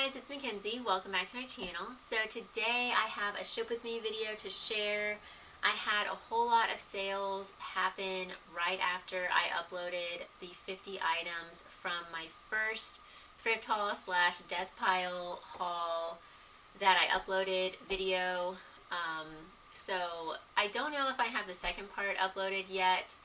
guys, it's Mackenzie. Welcome back to my channel. So today I have a ship with me video to share. I had a whole lot of sales happen right after I uploaded the 50 items from my first thrift haul slash death pile haul that I uploaded video. So I don't know if I have the second part uploaded yet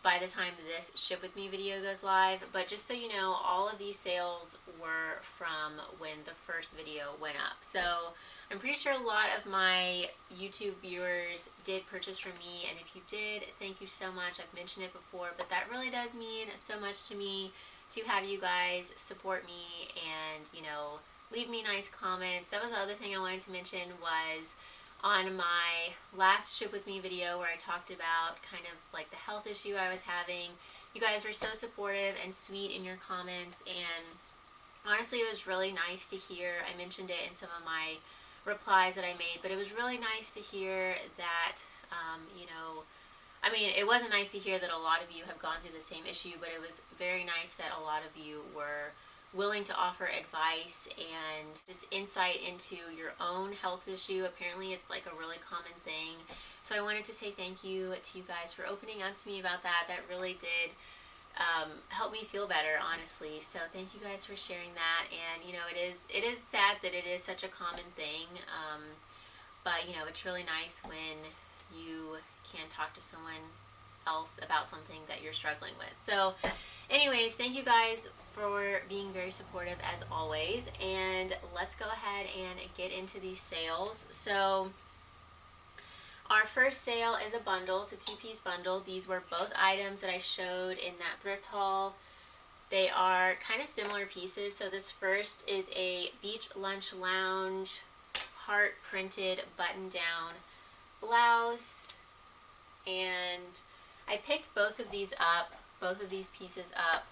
by the time this ship with me video goes live, but just so you know, all of these sales were from when the first video went up. So I'm pretty sure a lot of my YouTube viewers did purchase from me, and if you did, thank you so much. I've mentioned it before, but that really does mean so much to me to have you guys support me and, you know, leave me nice comments. That was the other thing I wanted to mention was on my last ship with me video where I talked about kind of like the health issue I was having. You guys were so supportive and sweet in your comments, and honestly it was really nice to hear. I mentioned it in some of my replies that I made, but it was really nice to hear that, you know, I mean, it wasn't nice to hear that a lot of you have gone through the same issue, but it was very nice that a lot of you were willing to offer advice and just insight into your own health issue. Apparently it's like a really common thing. So I wanted to say thank you to you guys for opening up to me about that. That really did help me feel better, honestly. So thank you guys for sharing that. And you know, it is sad that it is such a common thing, but you know, it's really nice when you can talk to someone else about something that you're struggling with. So anyways, thank you guys for being very supportive as always, and let's go ahead and get into these sales. So our first sale is a bundle. It's a two-piece bundle. These were both items that I showed in that thrift haul. They are kind of similar pieces. So this first is a beach lunch lounge heart printed button-down blouse, and I picked both of these pieces up.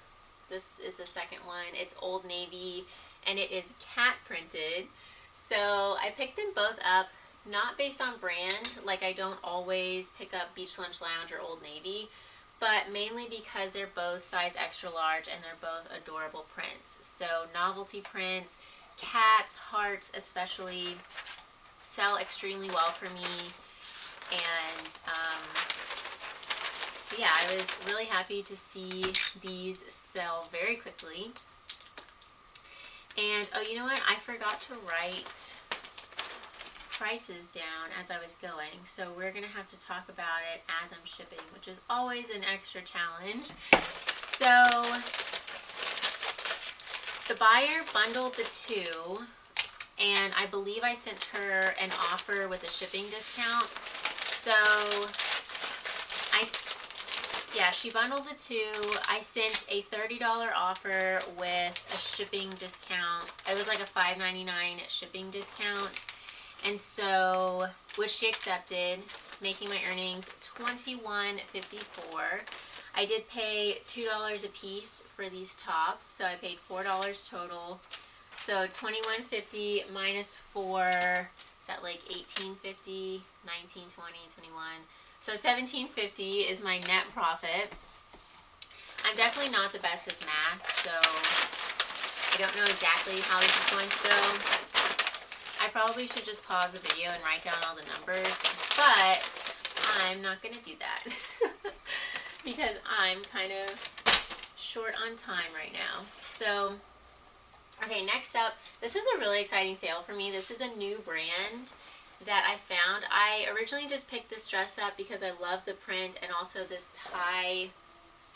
This is the second one. It's Old Navy and it is cat printed. So I picked them both up not based on brand, like I don't always pick up Beach Lunch Lounge or Old Navy, but mainly because they're both size extra large and they're both adorable prints. So novelty prints, cats, hearts especially, sell extremely well for me. And so yeah, I was really happy to see these sell very quickly. And oh, you know what? I forgot to write prices down as I was going. So we're going to have to talk about it as I'm shipping, which is always an extra challenge. So the buyer bundled the two, and I believe I sent her an offer with a shipping discount. So yeah, she bundled the two. I sent a $30 offer with a shipping discount. It was like a $5.99 shipping discount. And so, which she accepted, making my earnings $21.54. I did pay $2 a piece for these tops, so I paid $4 total. So $21.50 minus 4, is that like $18.50, $19.20, $21? So $17.50 is my net profit. I'm definitely not the best with math, so I don't know exactly how this is going to go. I probably should just pause the video and write down all the numbers, but I'm not going to do that because I'm kind of short on time right now. So, okay, next up, this is a really exciting sale for me. This is a new brand that I found. I originally just picked this dress up because I love the print and also this tie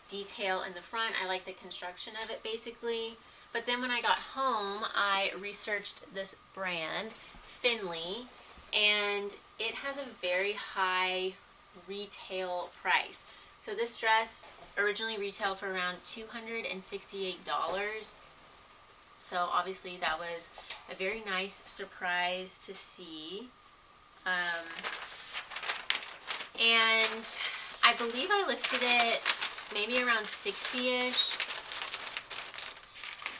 detail in the front. I like the construction of it basically. But then when I got home, I researched this brand, Finley, and it has a very high retail price. So this dress originally retailed for around $268. So obviously that was a very nice surprise to see. And I believe I listed it maybe around 60-ish,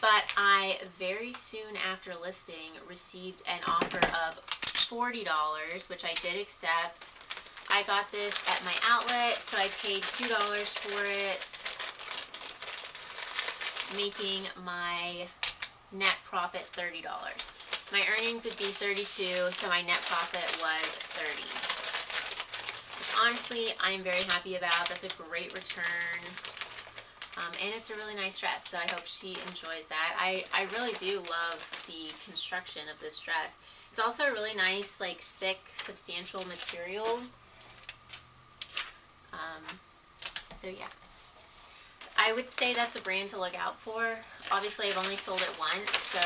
but I very soon after listing received an offer of $40, which I did accept. I got this at my outlet, so I paid $2 for it, making my net profit $30. My earnings would be $32, so my net profit was $30. Which honestly, I'm very happy about. That's a great return. And it's a really nice dress, so I hope she enjoys that. I really do love the construction of this dress. It's also a really nice, like, thick, substantial material. So yeah. I would say that's a brand to look out for. Obviously, I've only sold it once, so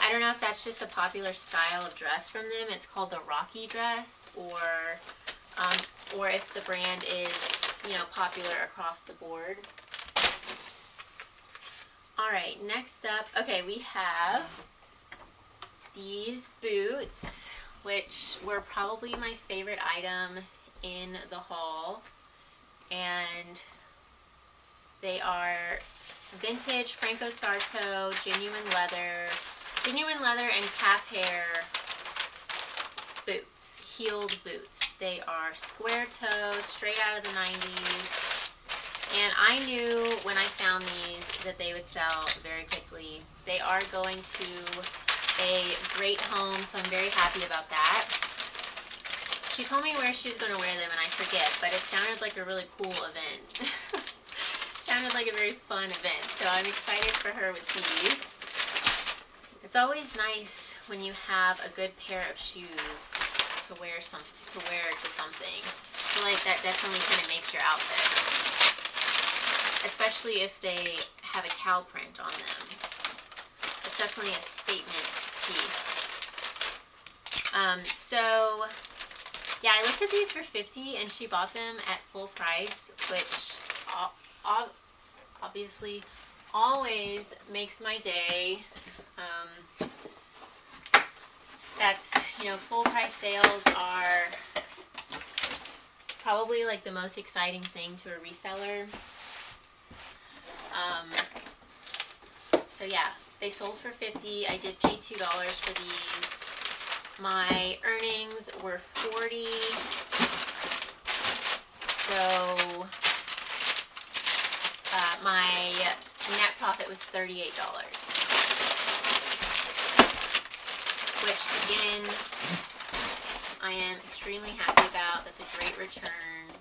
I don't know if that's just a popular style of dress from them. It's called the Rocky dress, or if the brand is, you know, popular across the board. Alright, next up, okay, we have these boots, which were probably my favorite item in the haul. And they are vintage Franco Sarto, genuine leather and calf hair boots, heeled boots. They are square toe, straight out of the 90s. And I knew when I found these that they would sell very quickly. They are going to a great home, so I'm very happy about that. She told me where she's going to wear them, and I forget, but it sounded like a really cool event. Sounded like a very fun event, so I'm excited for her with these. It's always nice when you have a good pair of shoes to wear to something. I feel like that definitely kind of makes your outfit, especially if they have a cow print on them. It's definitely a statement piece. So yeah, I listed these for $50 and she bought them at full price, which obviously always makes my day. That's, you know, full price sales are probably like the most exciting thing to a reseller. So yeah, they sold for $50. I did pay $2 for these. My earnings were $40. So my net profit was $38. Which again, I am extremely happy about. That's a great return.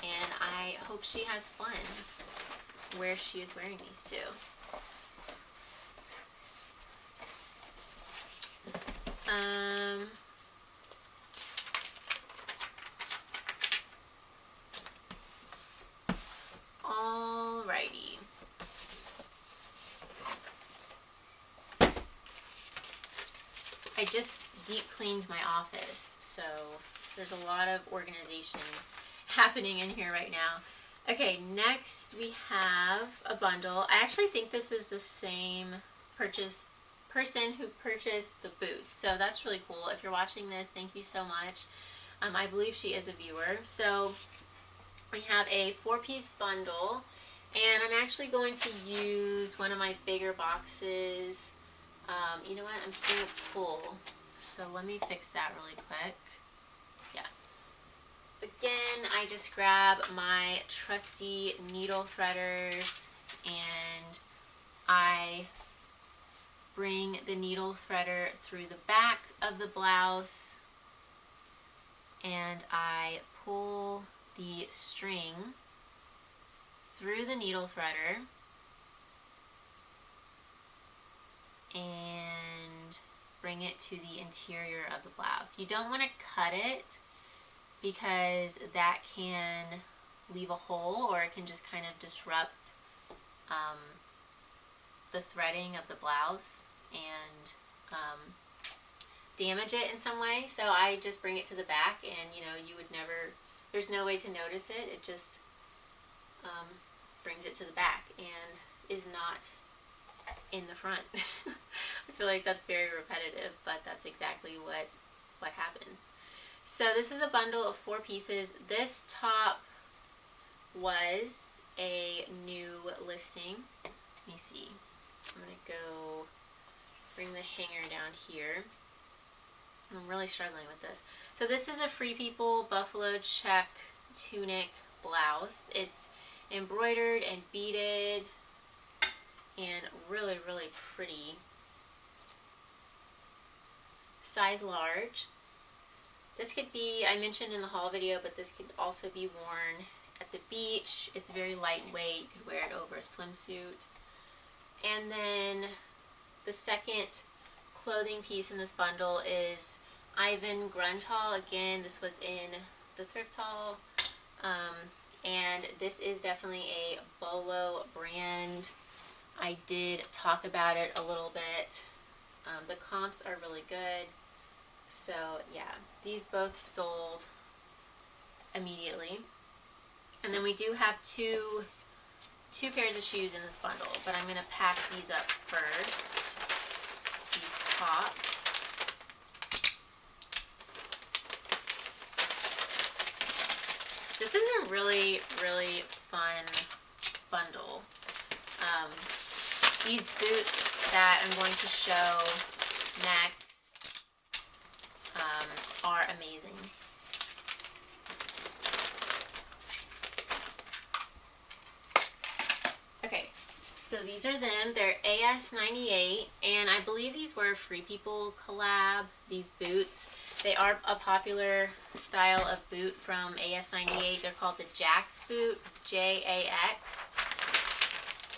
And I hope she has fun where she is wearing these two. Alrighty. I just deep cleaned my office, so there's a lot of organization happening in here right now. Okay, next we have a bundle. I actually think this is the same person who purchased the boots, so that's really cool. If you're watching this, thank you so much. I believe she is a viewer. So we have a 4-piece bundle, and I'm actually going to use one of my bigger boxes. You know what? I'm seeing a pull, so let me fix that really quick. Yeah. Again, I just grab my trusty needle threaders, and I bring the needle threader through the back of the blouse, and I pull the string through the needle threader and bring it to the interior of the blouse. You don't want to cut it because that can leave a hole, or it can just kind of disrupt the threading of the blouse and damage it in some way. So I just bring it to the back, and you know, you would never, there's no way to notice it. It just brings it to the back and is not in the front. I feel like that's very repetitive, but that's exactly what happens. So this is a bundle of 4 pieces. This top was a new listing. Let me see. I'm going to go bring the hanger down here. I'm really struggling with this. So this is a Free People buffalo check tunic blouse. It's embroidered and beaded. and really, really pretty. Size large. This could be, I mentioned in the haul video, but this could also be worn at the beach. It's very lightweight. You could wear it over a swimsuit. And then the second clothing piece in this bundle is Ivan Grunthal. Again, this was in the thrift haul. And this is definitely a Bolo brand. I did talk about it a little bit. The comps are really good. So yeah, these both sold immediately. And then we do have two pairs of shoes in this bundle, but I'm going to pack these up first. These tops. This is a really, really fun bundle. These boots that I'm going to show next are amazing. Okay, so these are them. They're AS98, and I believe these were Free People collab, these boots. They are a popular style of boot from AS98. They're called the Jax boot, J-A-X.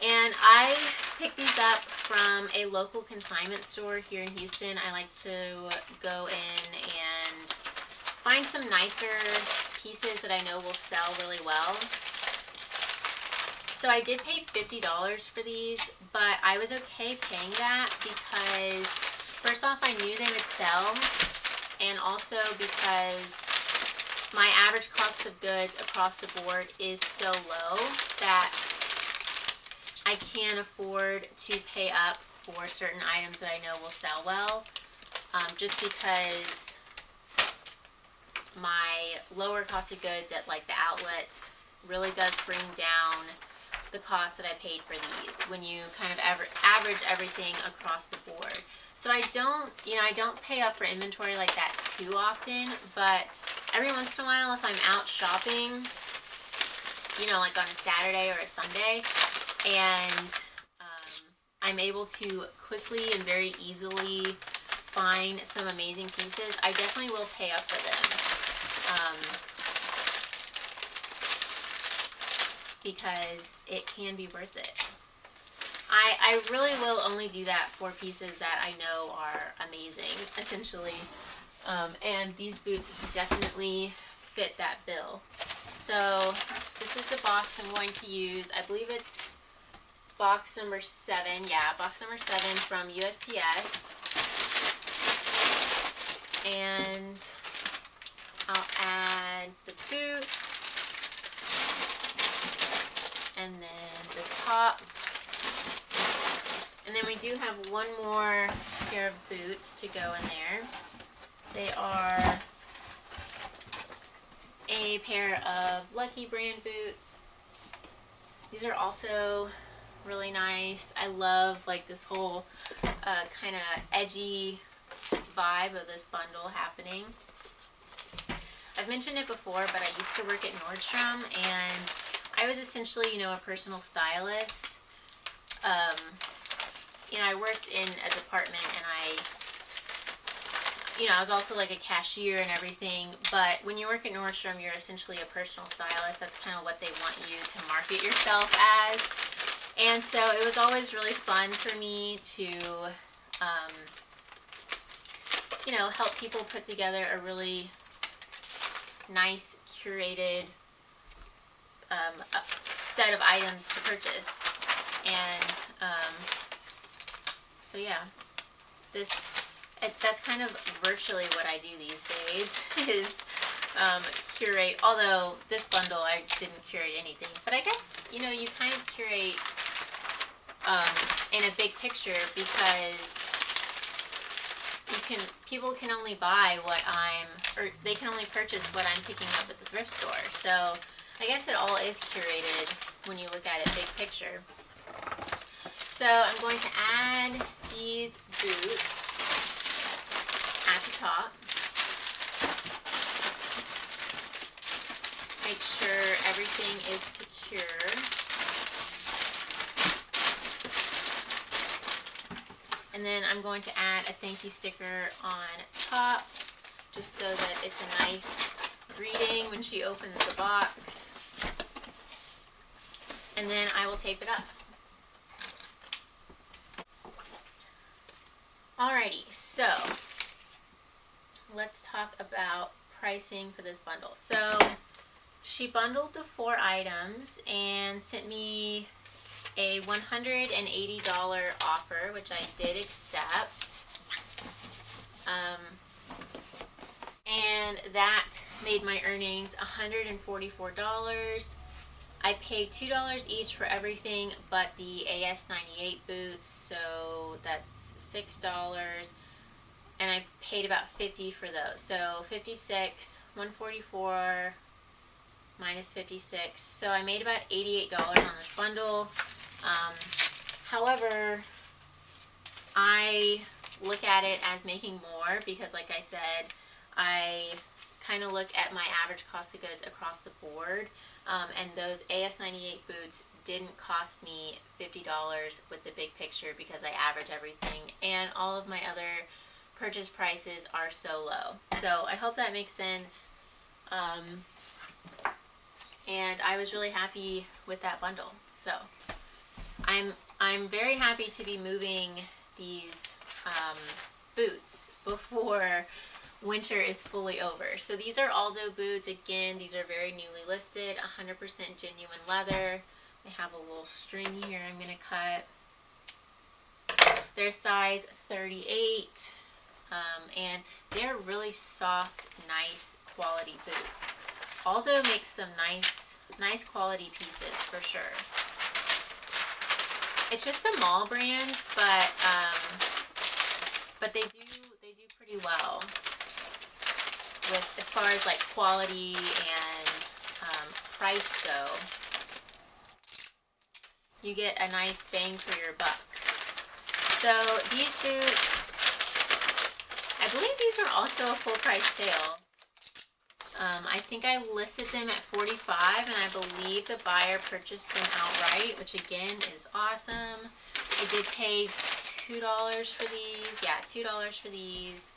And I picked these up from a local consignment store here in Houston. I like to go in and find some nicer pieces that I know will sell really well. So I did pay $50 for these, but I was okay paying that because first off, I knew they would sell, and also because my average cost of goods across the board is so low that I can't afford to pay up for certain items that I know will sell well, just because my lower cost of goods at like the outlets really does bring down the cost that I paid for these when you kind of average everything across the board. So I don't pay up for inventory like that too often, but every once in a while if I'm out shopping, like on a Saturday or a Sunday, and I'm able to quickly and very easily find some amazing pieces, I definitely will pay up for them. Because it can be worth it. I really will only do that for pieces that I know are amazing, essentially. And these boots definitely fit that bill. So this is the box I'm going to use. I believe it's box number 7. Yeah, box number 7 from USPS. And I'll add the boots. And then the tops. And then we do have one more pair of boots to go in there. They are a pair of Lucky brand boots. These are also really nice. I love like this whole kind of edgy vibe of this bundle happening. I've mentioned it before, but I used to work at Nordstrom, and I was essentially, a personal stylist. I worked in a department, and I was also like a cashier and everything, but when you work at Nordstrom, you're essentially a personal stylist. That's kind of what they want you to market yourself as. And so it was always really fun for me to, help people put together a really nice, curated set of items to purchase. And so yeah, that's kind of virtually what I do these days is curate. Although this bundle I didn't curate anything, but I guess you kind of curate in a big picture, because people can only buy they can only purchase what I'm picking up at the thrift store. So I guess it all is curated when you look at it big picture. So I'm going to add these boots at the top. Make sure everything is secure. And then I'm going to add a thank you sticker on top, just so that it's a nice greeting when she opens the box. And then I will tape it up. Alrighty, so let's talk about pricing for this bundle. So she bundled the 4 items and sent me a $180 offer, which I did accept. And that made my earnings $144. I paid $2 each for everything but the AS98 boots, so that's $6. And I paid about $50 for those. So 56, 144 minus 56. So I made about $88 on this bundle. However, I look at it as making more because, like I said, I kind of look at my average cost of goods across the board. And those AS98 boots didn't cost me $50 with the big picture because I average everything, and all of my other purchase prices are so low. So I hope that makes sense. And I was really happy with that bundle. So I'm very happy to be moving these boots before winter is fully over. So these are Aldo boots. Again, these are very newly listed, 100% genuine leather. They have a little string here I'm going to cut. They're size 38, and they're really soft, nice quality boots. Aldo makes some nice quality pieces for sure. It's just a mall brand, but they do pretty well with as far as like quality and price go. You get a nice bang for your buck. So these boots, I believe these were also a full price sale. I think I listed them at $45, and I believe the buyer purchased them outright, which again is awesome. I did pay $2 for these. Yeah, $2 for these.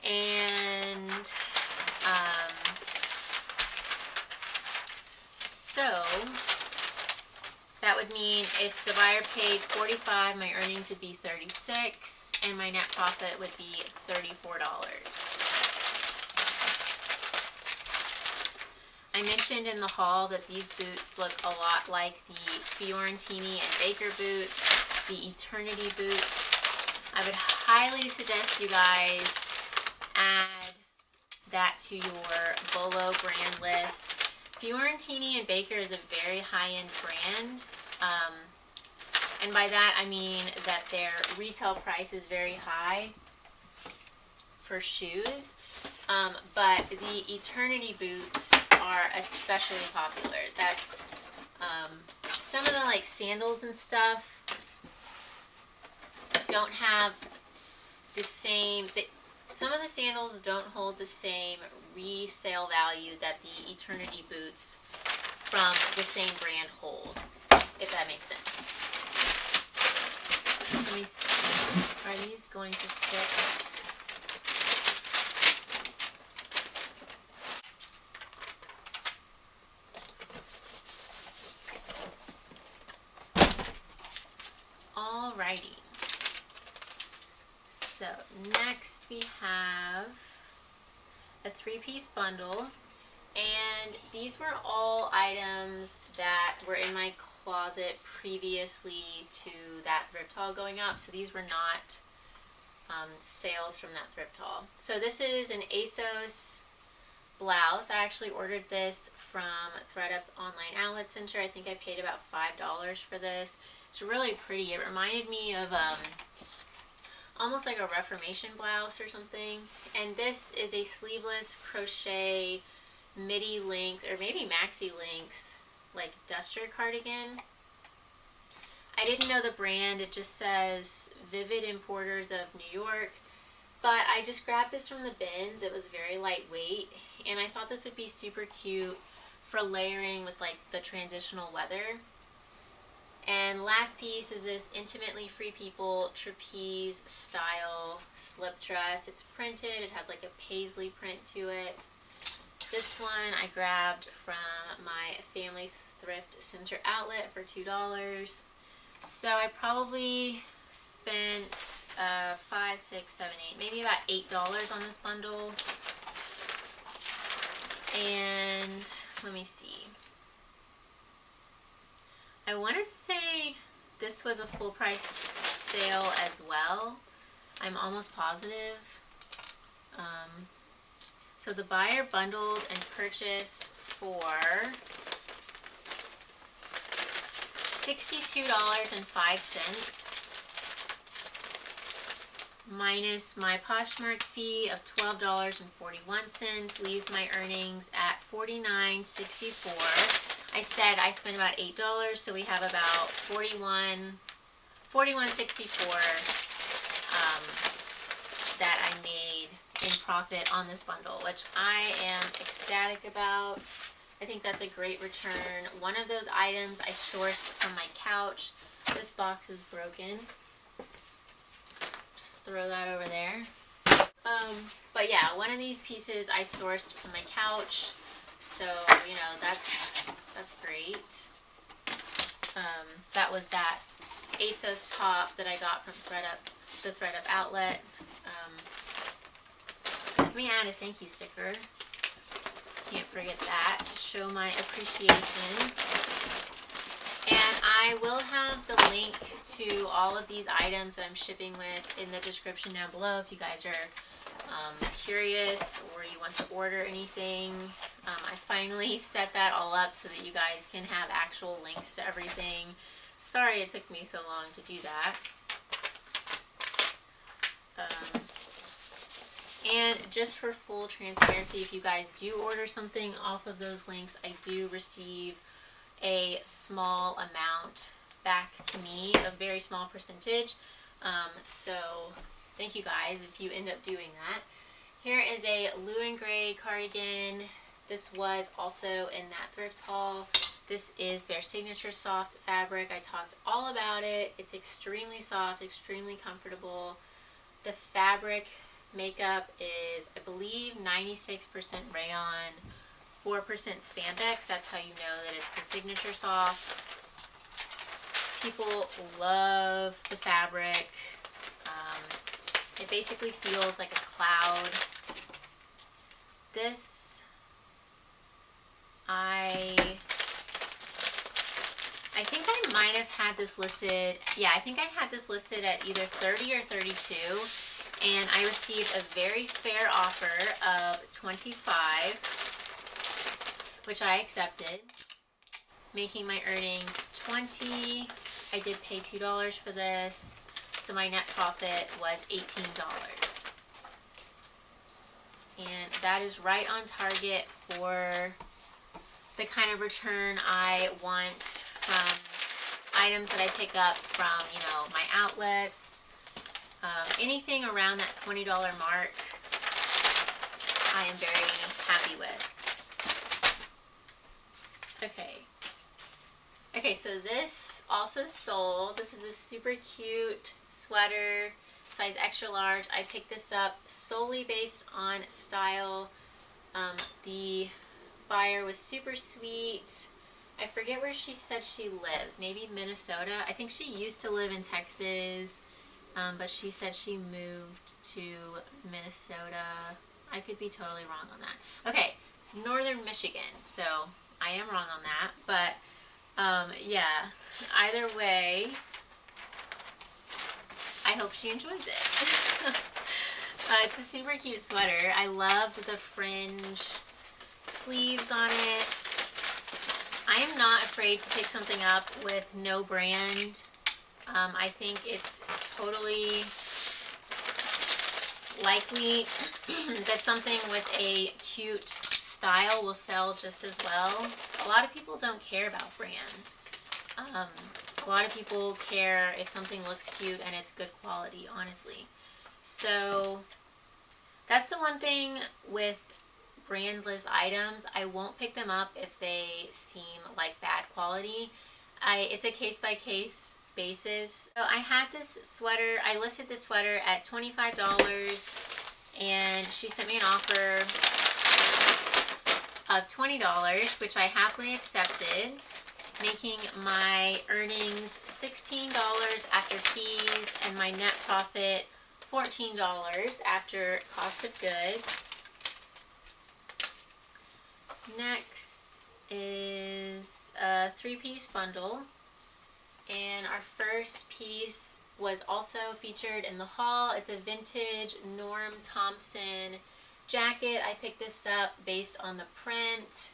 And so that would mean if the buyer paid $45, my earnings would be $36, and my net profit would be $34. I mentioned in the haul that these boots look a lot like the Fiorentini and Baker boots, the Eternity boots. I would highly suggest you guys add that to your Bolo brand list. Fiorentini and Baker is a very high-end brand, and by that I mean that their retail price is very high for shoes, but the Eternity boots are especially popular. That's some of the like sandals and stuff don't have the same. Some of the sandals don't hold the same resale value that the Eternity boots from the same brand hold, if that makes sense. Let me see. Are these going to fit? Alrighty. So next we have a 3-piece bundle, and these were all items that were in my closet previously to that thrift haul going up, so these were not sales from that thrift haul. So this is an ASOS blouse. I actually ordered this from Thredup's online outlet center. I think I paid about $5 for this. It's really pretty. It reminded me of almost like a Reformation blouse or something. And this is a sleeveless crochet midi length, or maybe maxi length, like duster cardigan. I didn't know the brand. It just says Vivid Importers of New York. But I just grabbed this from the bins. It was very lightweight, and I thought this would be super cute for layering with like the transitional weather. And last piece is this Intimately Free People trapeze style slip dress. It's printed. It has like a paisley print to it. This one I grabbed from my family thrift center outlet for $2. So I probably spent 5, 6, 7, 8, maybe about $8 on this bundle. And let me see. I want to say this was a full price sale as well. I'm almost positive. So the buyer bundled and purchased for $62.05 minus my Poshmark fee of $12.41 leaves my earnings at $49.64. I said I spent about $8, so we have about $41.64 that I made in profit on this bundle, which I am ecstatic about. I think that's a great return. One of those items I sourced from my couch. This box is broken. Just throw that over there. But yeah, one of these pieces I sourced from my couch. So, you know, that's great. That was that ASOS top that I got from the Thredup outlet. Let me add a thank you sticker. Can't forget that to show my appreciation. And I will have the link to all of these items that I'm shipping with in the description down below if you guys are curious or you want to order anything. I finally set that all up so that you guys can have actual links to everything. Sorry it took me so long to do that. And just for full transparency, if you guys do order something off of those links, I do receive a small amount back to me, a very small percentage. So thank you guys if you end up doing that. Here is a blue and gray cardigan. This was also in that thrift haul. This is their signature soft fabric. I talked all about it. It's extremely soft, extremely comfortable. The fabric makeup is, I believe, 96% rayon, 4% spandex. That's how you know that it's a signature soft. People love the fabric. It basically feels like a cloud. This, I think I might have had this listed, yeah, I think I had this listed at either 30 or 32, and I received a very fair offer of 25, which I accepted, making my earnings 20. I did pay $2 for this, so my net profit was $18. And that is right on target for the kind of return I want from items that I pick up from, you know, my outlets. Anything around that $20 mark, I am very happy with. Okay, so this also sold. This is a super cute sweater, size extra large. I picked this up solely based on style. The buyer was super sweet. I forget where she said she lives. Maybe Minnesota. I think she used to live in Texas, but she said she moved to Minnesota. I could be totally wrong on that. Okay, Northern Michigan. So I am wrong on that, but yeah, either way, I hope she enjoys it. It's a super cute sweater. I loved the fringe sleeves on it. I am not afraid to pick something up with no brand. I think it's totally likely that something with a cute style will sell just as well. A lot of people don't care about brands. A lot of people care if something looks cute and it's good quality, honestly. So that's the one thing with brandless items. I won't pick them up if they seem like bad quality. It's a case-by-case basis. So I had this sweater, I listed this sweater at $25, and she sent me an offer of $20, which I happily accepted, making my earnings $16 after fees and my net profit $14 after cost of goods. Next is a 3-piece bundle, and our first piece was also featured in the haul. It's a vintage Norm Thompson jacket. I picked this up based on the print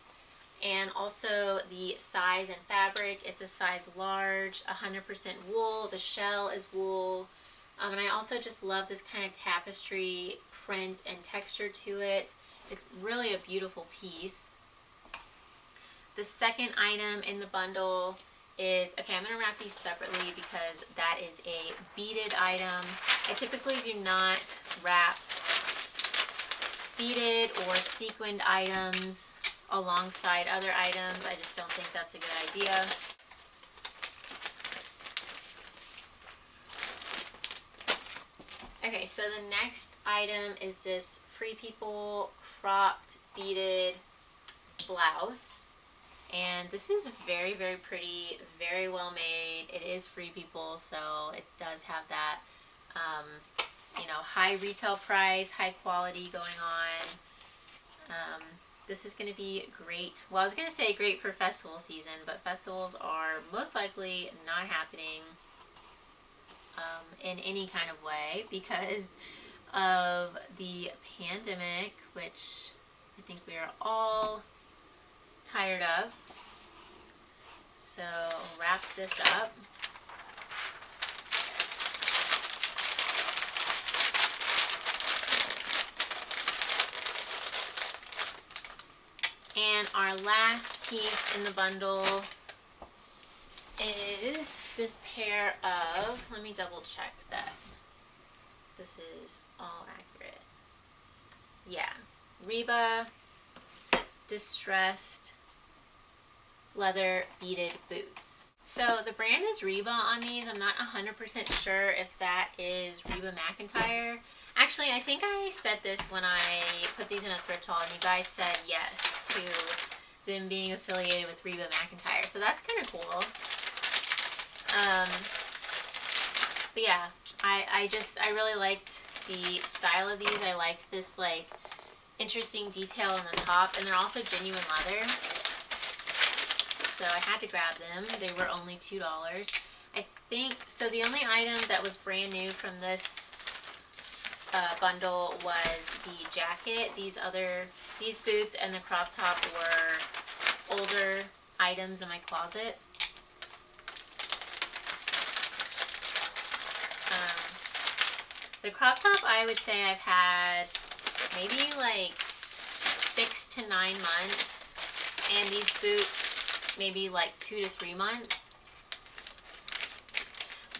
and also the size and fabric. It's a size large, 100% wool. The shell is wool. And I also just love this kind of tapestry print and texture to it. It's really a beautiful piece. The second item in the bundle is, okay, I'm going to wrap these separately because that is a beaded item. I typically do not wrap beaded or sequined items alongside other items. I just don't think that's a good idea. Okay, so the next item is this Free People cropped beaded blouse. And this is very, very pretty, very well made. It is Free People, so it does have that, you know, high retail price, high quality going on. This is going to be great. Well, I was going to say great for festival season, but festivals are most likely not happening in any kind of way because of the pandemic, which I think we are all tired of. So wrap this up. And our last piece in the bundle is this pair of, let me double check that this is all accurate. Yeah, Reba distressed leather beaded boots. So the brand is Reba on these. I'm not 100% sure if that is Reba McEntire. Actually, I think I said this when I put these in a thrift haul, and you guys said yes to them being affiliated with Reba McEntire. So that's kind of cool. But yeah, I really liked the style of these. I like this like interesting detail on the top, and they're also genuine leather. So I had to grab them. They were only $2. I think, so the only item that was brand new from this bundle was the jacket. These boots and the crop top were older items in my closet. The crop top, I would say I've had maybe like 6 to 9 months, and these boots maybe like 2 to 3 months.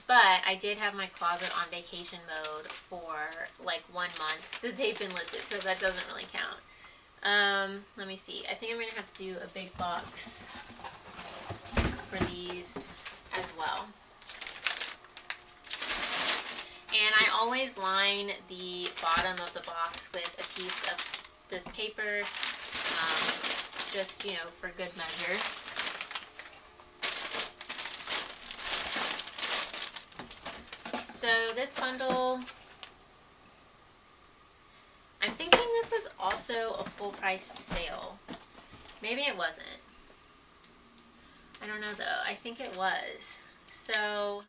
But I did have my closet on vacation mode for like 1 month that they've been listed, so that doesn't really count. Let me see. I think I'm going to have to do a big box for these as well. And I always line the bottom of the box with a piece of this paper, just, you know, for good measure. So this bundle, I'm thinking this was also a full price sale. Maybe it wasn't. I don't know though. I think it was. So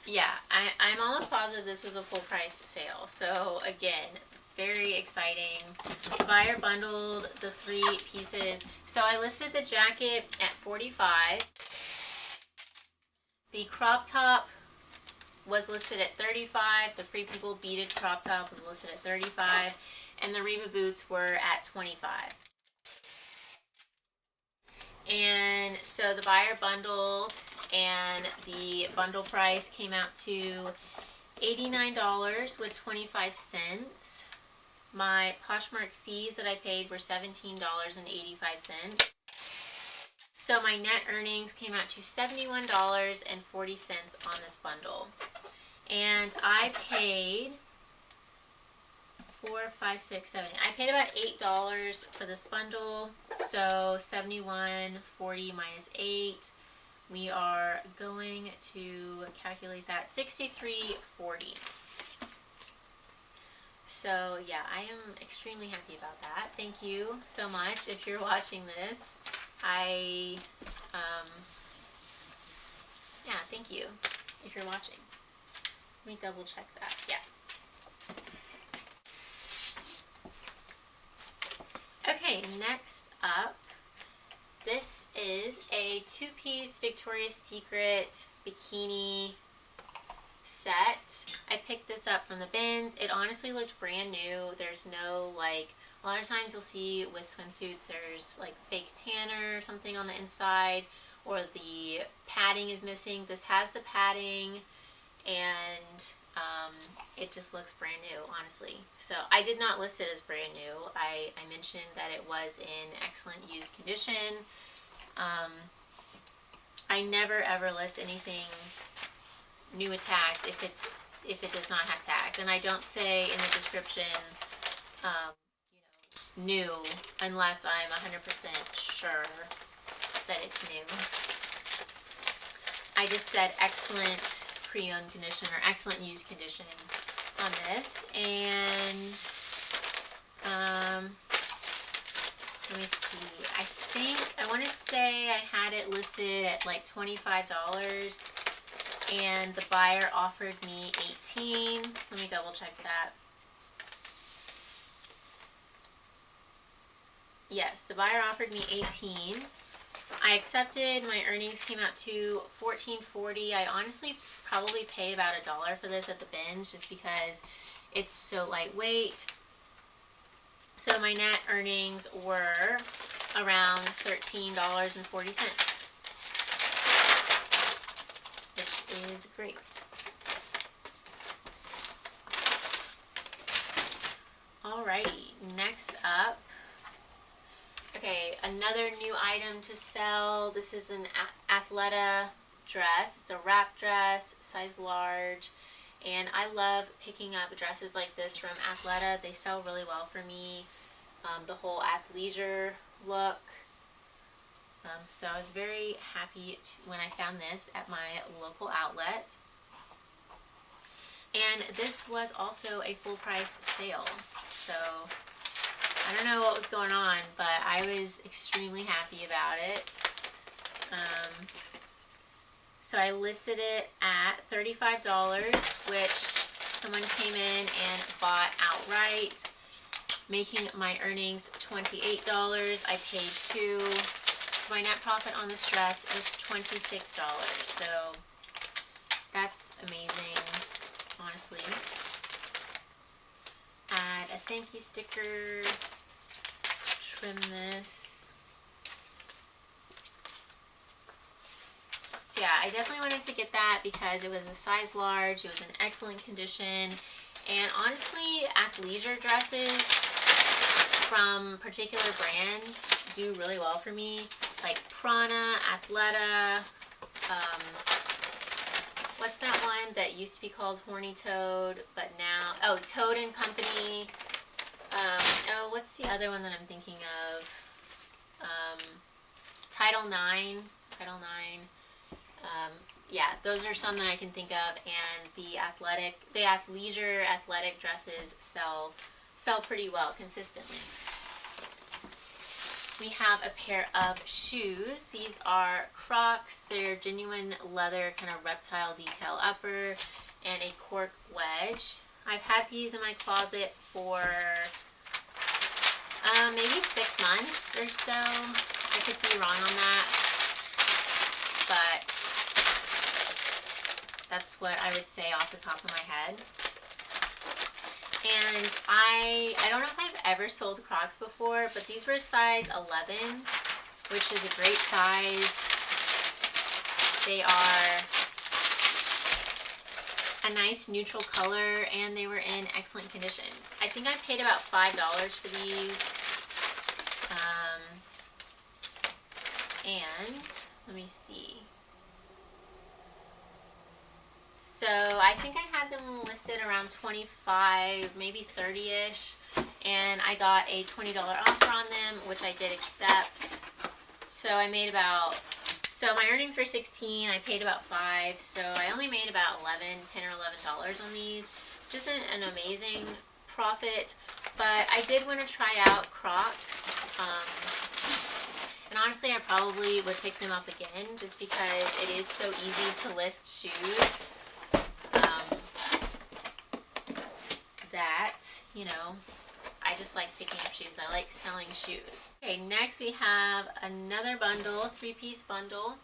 yeah, I'm almost positive this was a full price sale. So again, very exciting. The buyer bundled the 3 pieces. So I listed the jacket at $45. The crop top was listed at $35. The Free People beaded crop top was listed at $35. And the Reba boots were at $25. And so the buyer bundled, and the bundle price came out to $89 with 25 cents. My Poshmark fees that I paid were $17.85. So my net earnings came out to $71.40 on this bundle. And I paid $4, $5, $6, $7. I paid about $8 for this bundle. So $71.40 minus 8. We are going to calculate that $63.40. So yeah, I am extremely happy about that. Thank you so much if you're watching this. Yeah, thank you if you're watching. Let me double check that. Yeah. Okay, next up, this is a two-piece Victoria's Secret bikini set. I picked this up from the bins. It honestly looked brand new. There's no, like, a lot of times you'll see with swimsuits there's like fake tanner or something on the inside, or the padding is missing. This has the padding, and it just looks brand new, honestly. So I did not list it as brand new. I mentioned that it was in excellent used condition. I never ever list anything new with tags if it does not have tags, and I don't say in the description new unless I'm 100% sure that it's new. I just said excellent pre-owned condition or excellent used condition on this. And let me see, I want to say I had it listed at like $25 and the buyer offered me $18. Let me double check that. Yes, the buyer offered me $18. I accepted. My earnings came out to $14.40. I honestly probably paid about $1 for this at the bins just because it's so lightweight. So my net earnings were around $13.40, which is great. Alrighty, next up. Okay, another new item to sell. This is an Athleta dress. It's a wrap dress, size large. And I love picking up dresses like this from Athleta. They sell really well for me. The whole athleisure look. So I was very happy when I found this at my local outlet. And this was also a full price sale. So I don't know what was going on, but I was extremely happy about it. So I listed it at $35, which someone came in and bought outright, making my earnings $28. I paid $2. So my net profit on this dress is $26. So that's amazing, honestly. Add a thank you sticker, trim this. So yeah, I definitely wanted to get that because it was a size large, it was in excellent condition, and honestly, athleisure dresses from particular brands do really well for me, like Prana, Athleta, what's that one that used to be called Horny Toad, but now, oh, Toad and Company. Oh, what's the other one that I'm thinking of? Title 9. Yeah, those are some that I can think of, and the athleisure athletic dresses sell pretty well consistently. We have a pair of shoes. These are Crocs. They're genuine leather, kind of reptile detail upper, and a cork wedge. I've had these in my closet for maybe 6 months or so. I could be wrong on that, but that's what I would say off the top of my head. And I don't know if I've ever sold Crocs before, but these were size 11, which is a great size. They are a nice neutral color, and they were in excellent condition. I think I paid about $5 for these. And let me see. So I think I had them listed around 25, maybe 30-ish, and I got a $20 offer on them, which I did accept. So I made about, so my earnings were 16, I paid about 5, so I only made about 10 or $11 on these. Just an amazing profit, but I did want to try out Crocs. And honestly, I probably would pick them up again just because it is so easy to list shoes. That, you know, I just like picking up shoes. I like selling shoes. Okay, next we have another bundle, 3-piece bundle.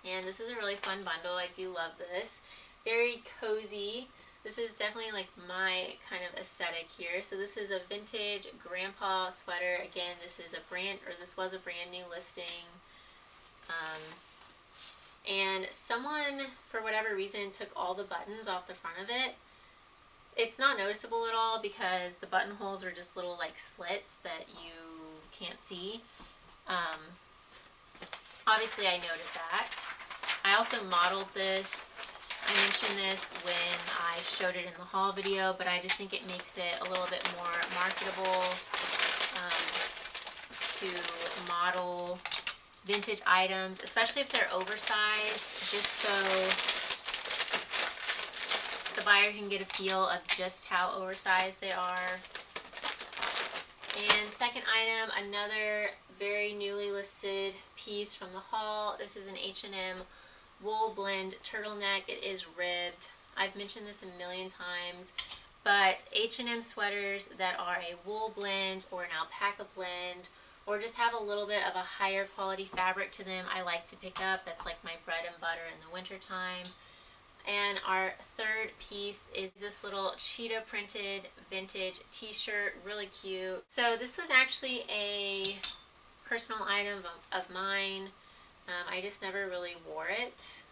And this is a really fun bundle. I do love this. Very cozy. This is definitely like my kind of aesthetic here. So this is a vintage grandpa sweater. Again, this was a brand new listing. And someone, for whatever reason, took all the buttons off the front of it. It's not noticeable at all because the buttonholes are just little like slits that you can't see. Obviously I noted that. I also modeled this. I mentioned this when I showed it in the haul video, but I just think it makes it a little bit more marketable to model vintage items, especially if they're oversized, just so the buyer can get a feel of just how oversized they are. And second item, another very newly listed piece from the haul. This is an H&M wool blend turtleneck. It is ribbed. I've mentioned this a million times, but H&M sweaters that are a wool blend or an alpaca blend, or just have a little bit of a higher quality fabric to them, I like to pick up. That's like my bread and butter in the winter time. And our third piece is this little cheetah printed vintage t-shirt, really cute. So this was actually a personal item of mine. I just never really wore it.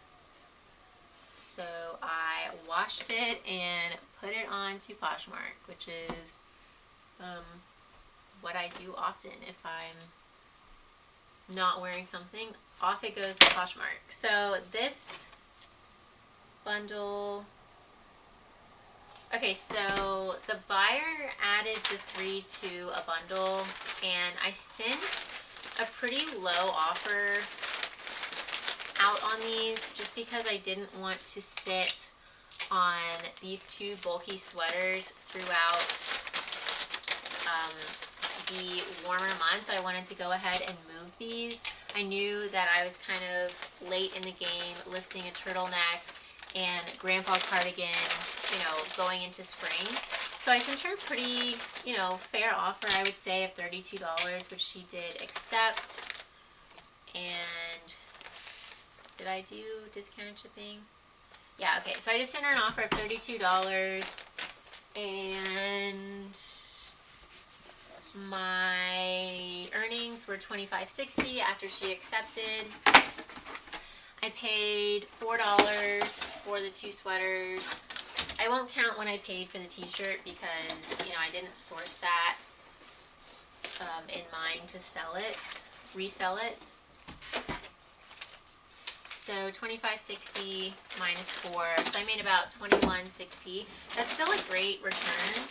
So I washed it and put it onto Poshmark, which is what I do often if I'm not wearing something. Off it goes to Poshmark. So this bundle, okay, so the buyer added the 3 to a bundle, and I sent a pretty low offer out on these just because I didn't want to sit on these 2 bulky sweaters throughout the warmer months. I wanted to go ahead and move these. I knew that I was kind of late in the game listing a turtleneck and grandpa cardigan, you know, going into spring. So I sent her a pretty, you know, fair offer, I would say, of $32, which she did accept. And did I do discounted shipping? Yeah, okay. So I just sent her an offer of $32, and my earnings were $25.60 after she accepted. I paid $4 for the 2 sweaters. I won't count when I paid for the t-shirt because, you know, I didn't source that in mind to sell it, resell it. So $25.60 minus 4, so I made about $21.60. That's still a great return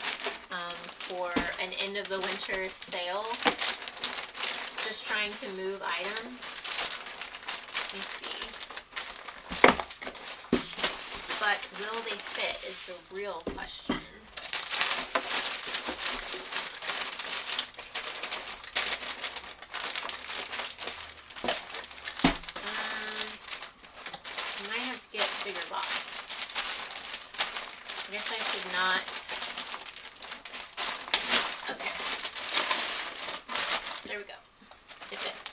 for an end of the winter sale. Just trying to move items. Let me see. But will they fit is the real question. I might have to get a bigger box. I guess I should not. Okay. There we go. It fits.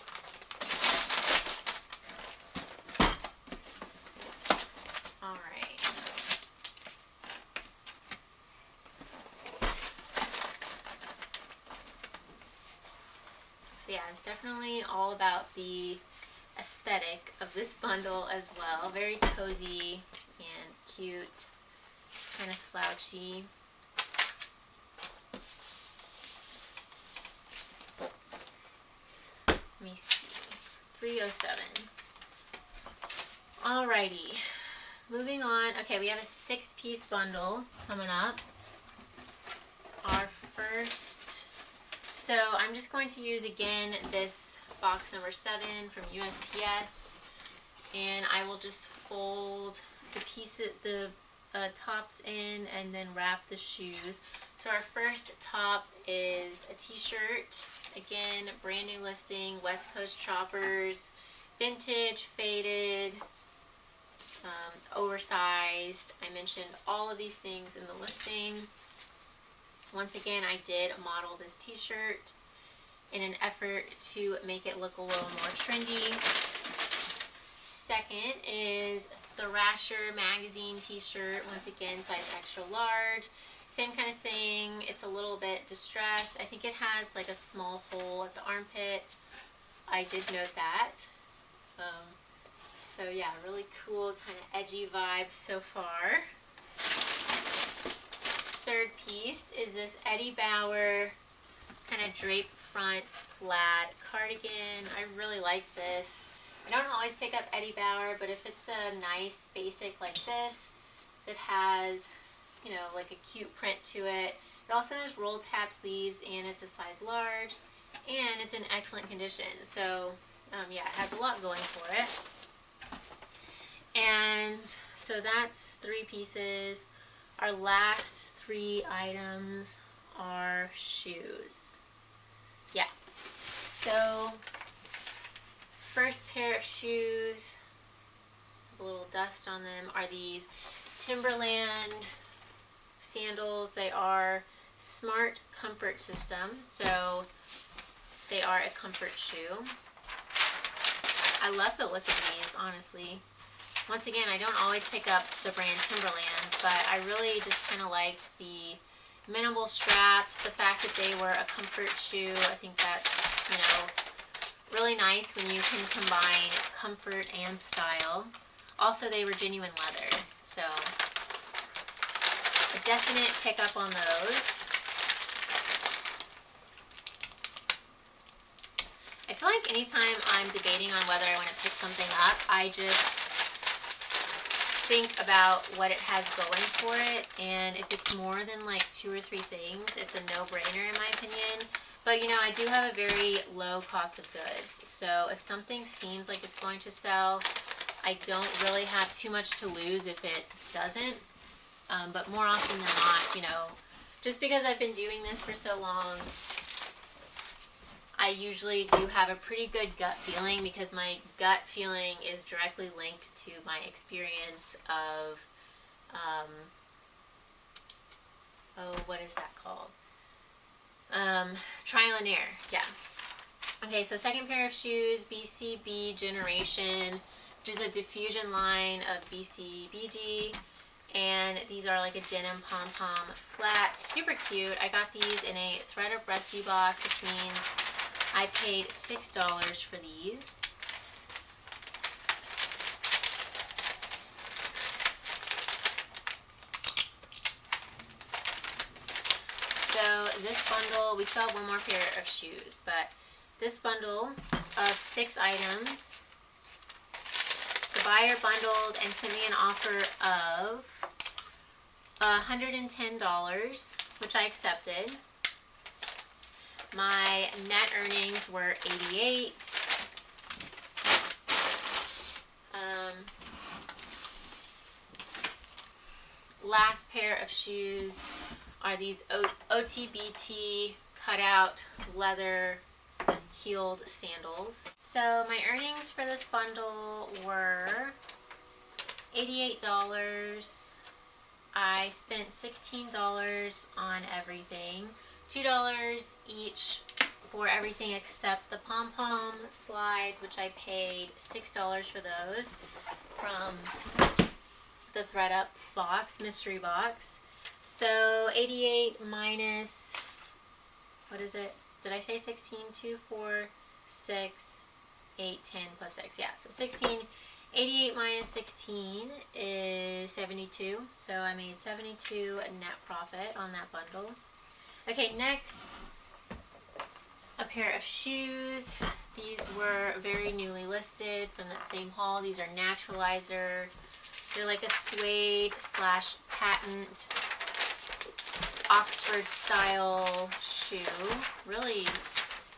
So yeah, it's definitely all about the aesthetic of this bundle as well. Very cozy and cute, kind of slouchy. Let me see. 307. Alrighty. Moving on. Okay, we have a 6-piece bundle coming up. Our first. So I'm just going to use again this box number 7 from USPS, and I will just fold the tops in and then wrap the shoes. So our first top is a t-shirt. Again, brand new listing, West Coast Choppers, vintage, faded, oversized. I mentioned all of these things in the listing. Once again, I did model this t-shirt in an effort to make it look a little more trendy. Second is the Thrasher magazine t-shirt. Once again, size extra large. Same kind of thing. It's a little bit distressed. I think it has like a small hole at the armpit. I did note that. So yeah, really cool, kind of edgy vibe so far. Third piece is this Eddie Bauer kind of drape front plaid cardigan. I really like this. I don't always pick up Eddie Bauer, but if it's a nice basic like this that has, you know, like a cute print to it. It also has roll tab sleeves, and it's a size large, and it's in excellent condition. So yeah, it has a lot going for it. And so that's 3 pieces. Our last 3 items are shoes. Yeah. So first pair of shoes, a little dust on them, are these Timberland sandals. They are Smart Comfort System, so they are a comfort shoe. I love the look of these, honestly. Once again, I don't always pick up the brand Timberland, but I really just kind of liked the minimal straps, the fact that they were a comfort shoe. I think that's, you know, really nice when you can combine comfort and style. Also, they were genuine leather, so a definite pick up on those. I feel like anytime I'm debating on whether I want to pick something up, I just think about what it has going for it, and if it's more than like 2 or 3 things, it's a no-brainer in my opinion. But you know, I do have a very low cost of goods, so if something seems like it's going to sell, I don't really have too much to lose if it doesn't. But more often than not, you know, just because I've been doing this for so long, I usually do have a pretty good gut feeling, because my gut feeling is directly linked to my experience of, what is that called? Trial and error, yeah. Okay, so second pair of shoes, BCB Generation, which is a diffusion line of BCBG. And these are like a denim pom-pom flat, super cute. I got these in a Thredup rescue box, which means I paid $6 for these. So this bundle, we still have one more pair of shoes, but this bundle of 6 items, the buyer bundled and sent me an offer of $110, which I accepted. My net earnings were $88. Last pair of shoes are these OTBT cutout leather heeled sandals. So my earnings for this bundle were $88. I spent $16 on everything. $2 each for everything except the pom-pom slides, which I paid $6 for those from the Thredup box, mystery box. So 88 minus, what is it? Did I say 16? 2, 4, 6, 8, 10 plus 6. Yeah, so 16. 88 minus 16 is 72. So I made 72 net profit on that bundle. Okay, next, a pair of shoes. These were very newly listed from that same haul. These are Naturalizer. They're like a suede slash patent Oxford style shoe. Really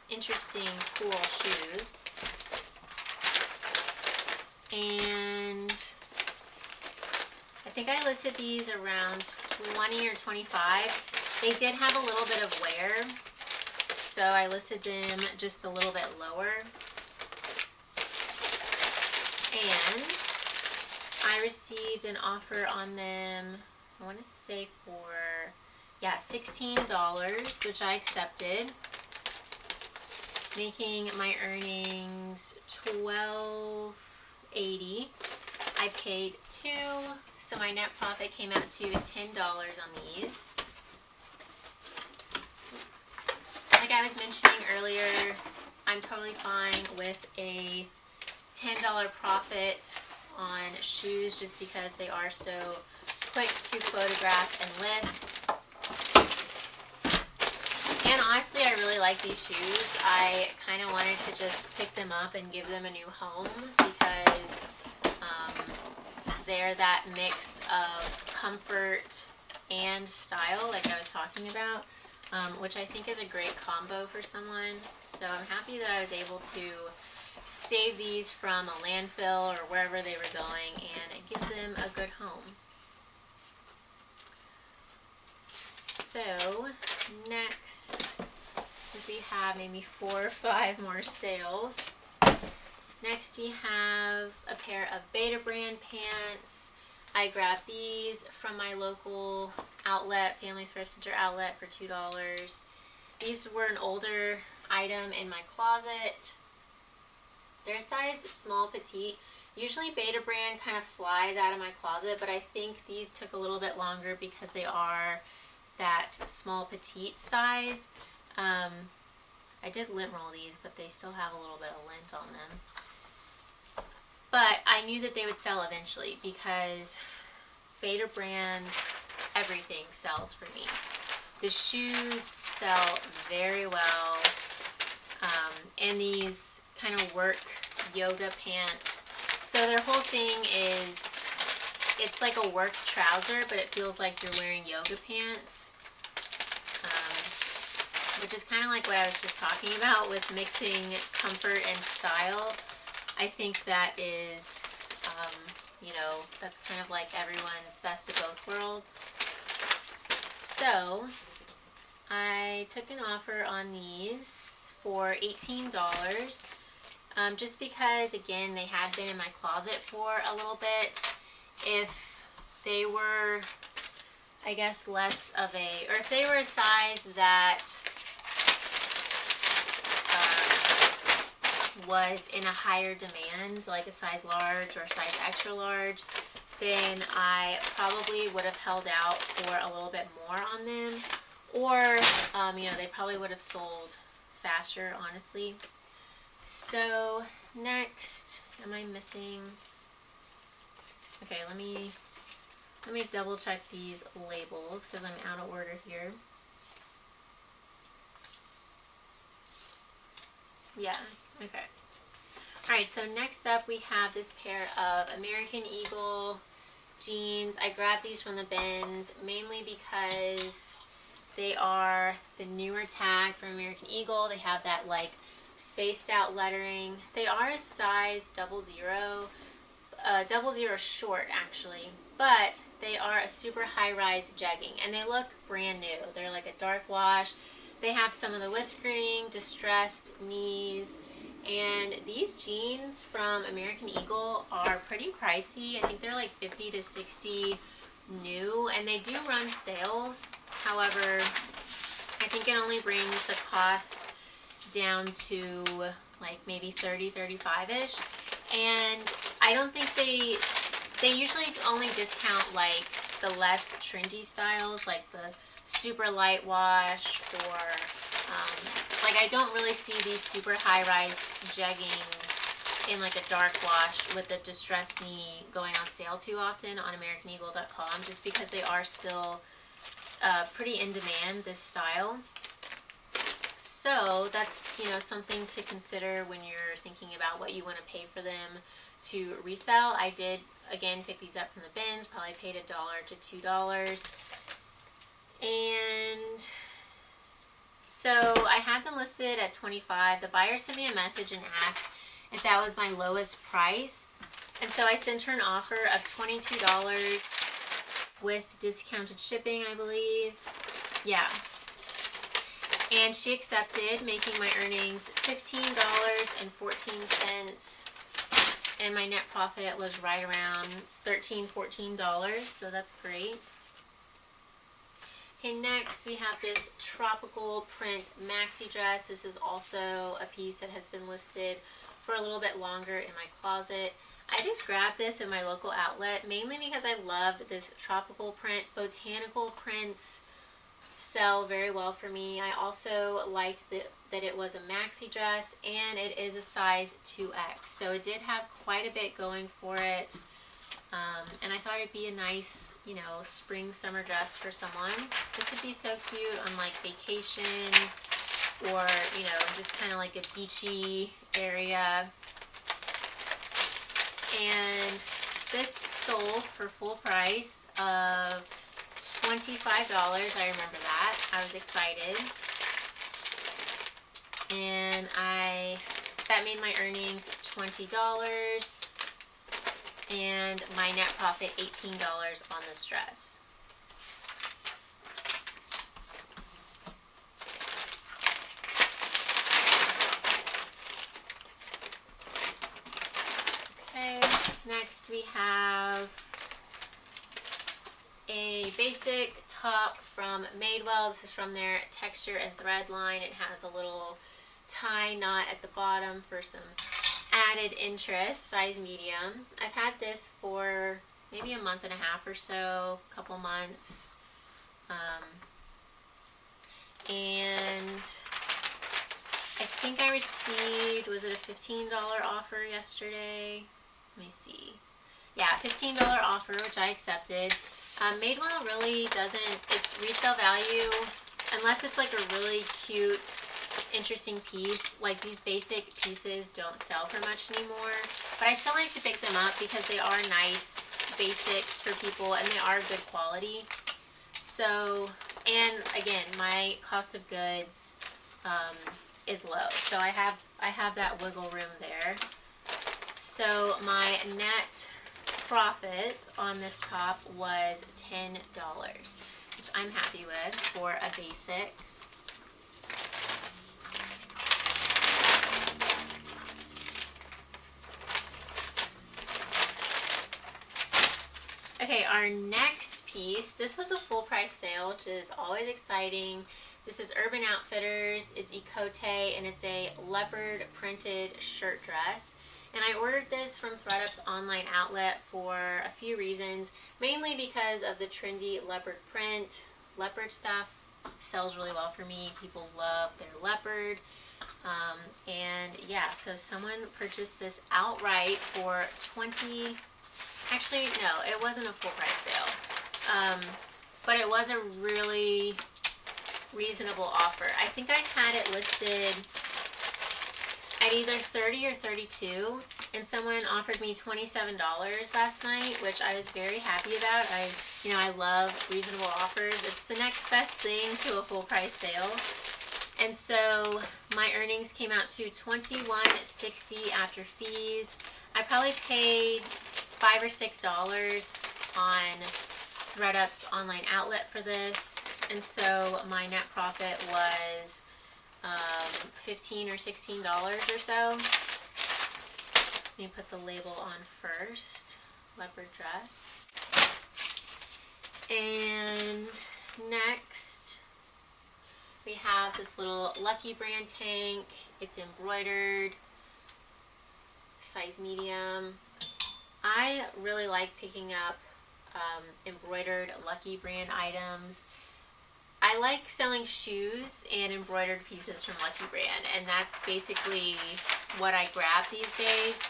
interesting, cool shoes. And I think I listed these around 20 or 25. They did have a little bit of wear, so I listed them just a little bit lower. And I received an offer on them, I want to say for, yeah, $16, which I accepted, making my earnings $12.80. I paid $2, so my net profit came out to $10 on these. Like I was mentioning earlier, I'm totally fine with a $10 profit on shoes just because they are so quick to photograph and list. And honestly, I really like these shoes. I kind of wanted to just pick them up and give them a new home because they're that mix of comfort and style like I was talking about, which I think is a great combo for someone. So I'm happy that I was able to save these from a landfill or wherever they were going and give them a good home. So next, I think we have maybe 4 or 5 more sales. Next we have a pair of Betabrand pants. I grabbed these from my local outlet, Family Thrift Center outlet, for $2. These were an older item in my closet. They're size small petite. Usually Betabrand kind of flies out of my closet, but I think these took a little bit longer because they are that small petite size. I did lint roll these, but they still have a little bit of lint on them. But I knew that they would sell eventually because Betabrand, everything sells for me. The shoes sell very well, and these kind of work yoga pants. So their whole thing is, it's like a work trouser, but it feels like you're wearing yoga pants, which is kind of like what I was just talking about with mixing comfort and style. I think that is, you know, that's kind of like everyone's best of both worlds. So I took an offer on these for $18, just because, again, they had been in my closet for a little bit. If they were, I guess, less of a, or if they were a size that was in a higher demand, like a size large or size extra large, then I probably would have held out for a little bit more on them, or you know, they probably would have sold faster, honestly. So next, am I missing? Okay, let me double check these labels because I'm out of order here. Yeah, okay. Alright, so next up we have this pair of American Eagle jeans. I grabbed these from the bins mainly because they are the newer tag from American Eagle. They have that like spaced out lettering. They are a size 00 short actually, but they are a super high-rise jegging and they look brand new. They're like a dark wash. They have some of the whiskering, distressed knees, and these jeans from American Eagle are pretty pricey. I think they're like $50 to $60 new, and they do run sales. However, I think it only brings the cost down to like maybe $30, $35-ish. And I don't think they usually only discount like the less trendy styles, like the super light wash, or like I don't really see these super high-rise jeggings in like a dark wash with the distressed knee going on sale too often on AmericanEagle.com, just because they are still pretty in demand, this style. So that's, you know, something to consider when you're thinking about what you want to pay for them to resell. I did, again, pick these up from the bins, probably paid $1 to $2. And so I had them listed at $25. The buyer sent me a message and asked if that was my lowest price. And so I sent her an offer of $22 with discounted shipping, I believe. Yeah. And she accepted, making my earnings $15.14. And my net profit was right around $13, $14, so that's great. Okay, next we have this tropical print maxi dress. This is also a piece that has been listed for a little bit longer in my closet. I just grabbed this in my local outlet mainly because I loved this tropical print. Botanical prints sell very well for me. I also liked that it was a maxi dress, and it is a size 2X, so it did have quite a bit going for it. And I thought it'd be a nice, you know, spring summer dress for someone. This would be so cute on like vacation, or, you know, just kind of like a beachy area. And this sold for full price of $25. I remember that. I was excited. And that made my earnings $20 and my net profit $18 on this dress. Okay, next we have a basic top from Madewell. This is from their texture and thread line. It has a little tie knot at the bottom for some added interest, size medium. I've had this for maybe a month and a half or so, a couple months. And I think I received, was it a $15 offer yesterday? Let me see. Yeah, $15 offer, which I accepted. Madewell really doesn't, its resale value, unless it's like a really cute, interesting piece, like these basic pieces don't sell for much anymore, but I still like to pick them up because they are nice basics for people and they are good quality. So, and again, my cost of goods is low, so I have that wiggle room there. So my net profit on this top was $10, which I'm happy with for a basic. Okay, our next piece, this was a full price sale, which is always exciting. This is Urban Outfitters, it's Ecote, and it's a leopard printed shirt dress. And I ordered this from Thredup's online outlet for a few reasons, mainly because of the trendy leopard print. Leopard stuff sells really well for me. People love their leopard. And yeah, so someone purchased this outright for actually, no, it wasn't a full price sale. But it was a really reasonable offer. I think I had it listed at either $30 or $32, and someone offered me $27 last night, which I was very happy about. I love reasonable offers. It's the next best thing to a full price sale. And so my earnings came out to $21.60 after fees. I probably paid $5 or $6 on Thredup's online outlet for this, and so my net profit was $15 or $16 or so. Let me put the label on first. Leopard dress. And next we have this little Lucky Brand tank. It's embroidered, size medium. I really like picking up embroidered Lucky Brand items. I like selling shoes and embroidered pieces from Lucky Brand, and that's basically what I grab these days.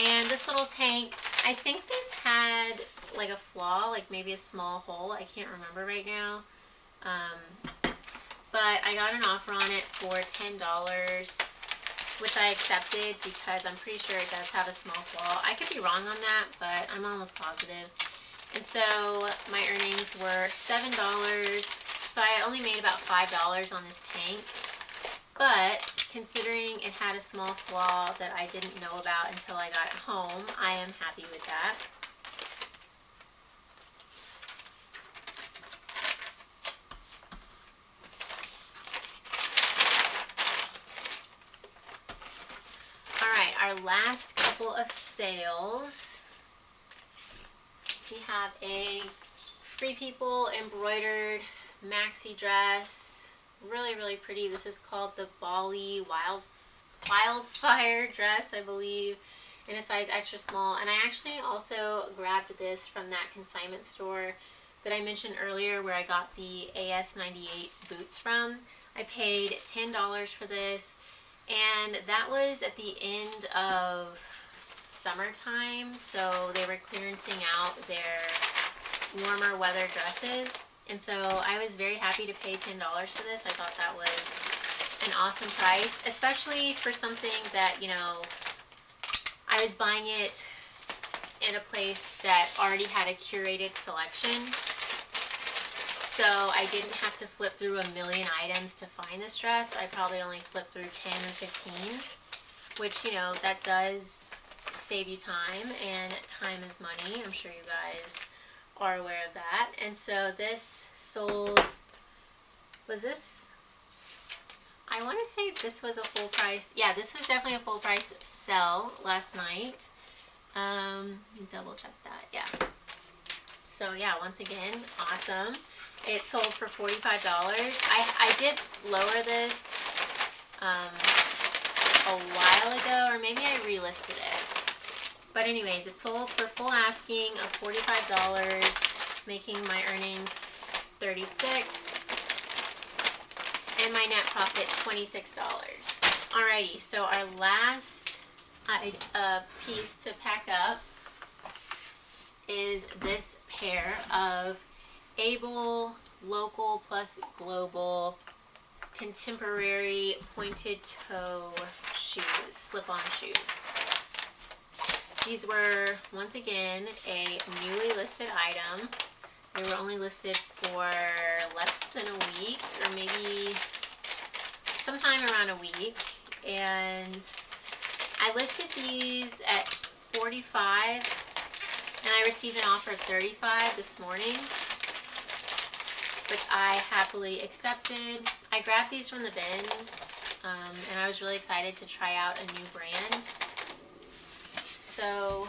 And this little tank, I think this had like a flaw, like maybe a small hole. I can't remember right now. But I got an offer on it for $10, which I accepted because I'm pretty sure it does have a small flaw. I could be wrong on that, but I'm almost positive. And so my earnings were $7. So I only made about $5 on this tank. But considering it had a small flaw that I didn't know about until I got home, I am happy with that. Alright, our last couple of sales. We have a Free People embroidered maxi dress. Really, really pretty. This is called the Bali Wildfire dress, I believe, in a size extra small. And I actually also grabbed this from that consignment store that I mentioned earlier where I got the AS98 boots from. I paid $10 for this, and that was at the end of summertime, so they were clearancing out their warmer weather dresses. And so I was very happy to pay $10 for this. I thought that was an awesome price, especially for something that, you know, I was buying it in a place that already had a curated selection. So I didn't have to flip through a million items to find this dress. I probably only flipped through 10 or 15, which, you know, that does save you time, and time is money. I'm sure you guys are aware of that. And so this sold, was this, I want to say this was a full price. Yeah, this was definitely a full price sell last night. Double check that. Yeah. So yeah, once again, awesome. It sold for $45. I did lower this a while ago, or maybe I relisted it. But anyways, it sold for full asking of $45, making my earnings $36, and my net profit $26. Alrighty, so our last piece to pack up is this pair of Able Local Plus Global contemporary pointed toe shoes, slip-on shoes. These were, once again, a newly listed item. They were only listed for less than a week, or maybe sometime around a week. And I listed these at $45, and I received an offer of $35 this morning, which I happily accepted. I grabbed these from the bins, and I was really excited to try out a new brand. So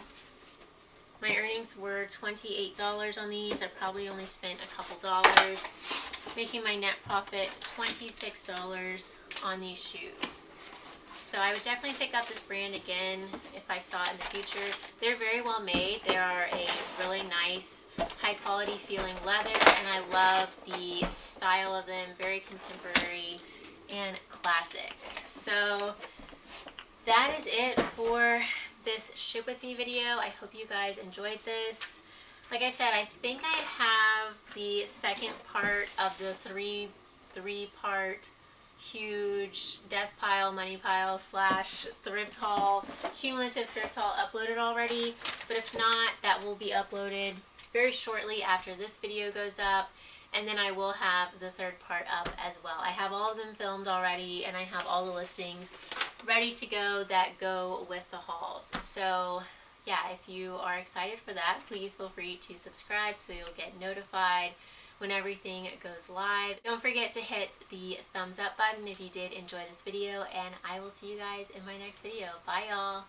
my earnings were $28 on these. I probably only spent a couple dollars, making my net profit $26 on these shoes. So I would definitely pick up this brand again if I saw it in the future. They're very well made. They are a really nice, high quality feeling leather, and I love the style of them. Very contemporary and classic. So that is it for this ship with me video. I hope you guys enjoyed this. Like I said, I think I have the second part of the three-part huge death pile, money pile / thrift haul, cumulative thrift haul uploaded already. But if not, that will be uploaded very shortly after this video goes up. And then I will have the third part up as well. I have all of them filmed already, and I have all the listings ready to go that go with the hauls. So yeah, if you are excited for that, please feel free to subscribe so you'll get notified when everything goes live. Don't forget to hit the thumbs up button if you did enjoy this video, and I will see you guys in my next video. Bye y'all!